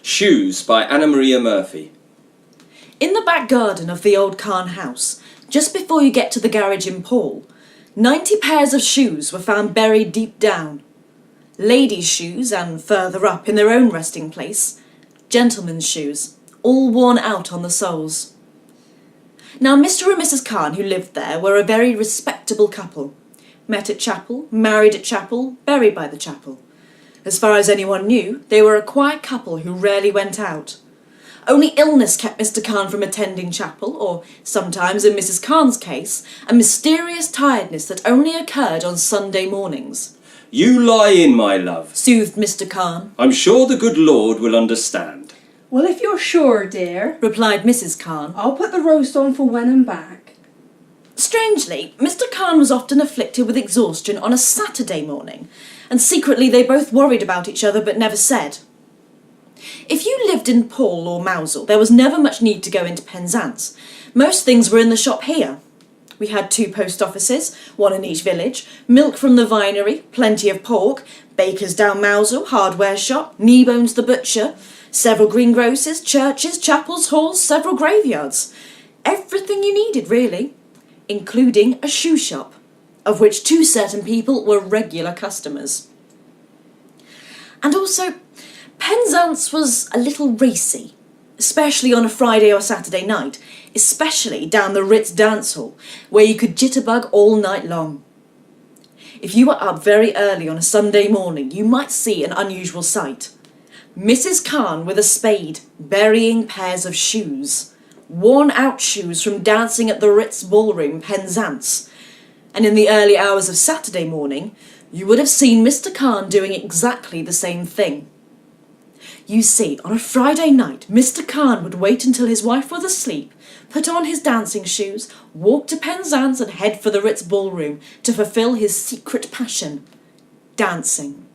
Shoes by Anna Maria Murphy. In the back garden of the old Khan house, just before you get to the garage in Paul, 90 pairs of shoes were found buried deep down. Ladies' shoes, and further up in their own resting place, gentlemen's shoes, all worn out on the soles. Now Mr. and Mrs. Khan, who lived there, were a very respectable couple. Met at chapel, married at chapel, buried by the chapel. As far as anyone knew, they were a quiet couple who rarely went out. Only illness kept Mr. Khan from attending chapel, or sometimes, in Mrs. Khan's case, a mysterious tiredness that only occurred on Sunday mornings. You lie in, my love, Soothed Mr. Khan. I'm sure the good Lord will understand. Well, if you're sure, dear, Replied Mrs. Khan. I'll put the roast on for when I'm back. Strangely, Mr. Khan was often afflicted with exhaustion on a Saturday morning, and secretly they both worried about each other but never said. If you lived in Paul or Mousehole, there was never much need to go into Penzance. Most things were in the shop here. We had 2 post offices, 1 in each village, milk from the vinery, plenty of pork, bakers down Mousehole, hardware shop, Kneebones the butcher, several greengrocers, churches, chapels, halls, several graveyards. Everything you needed, really, including a shoe shop, of which 2 certain people were regular customers. And also, Penzance was a little racy, especially on a Friday or Saturday night, especially down the Ritz dance hall, where you could jitterbug all night long. If you were up very early on a Sunday morning, you might see an unusual sight. Mrs. Khan with a spade, burying pairs of shoes, worn-out shoes from dancing at the Ritz Ballroom, Penzance. And in the early hours of Saturday morning, you would have seen Mr. Khan doing exactly the same thing. You see, on a Friday night, Mr. Khan would wait until his wife was asleep, put on his dancing shoes, walk to Penzance and head for the Ritz Ballroom to fulfil his secret passion, dancing.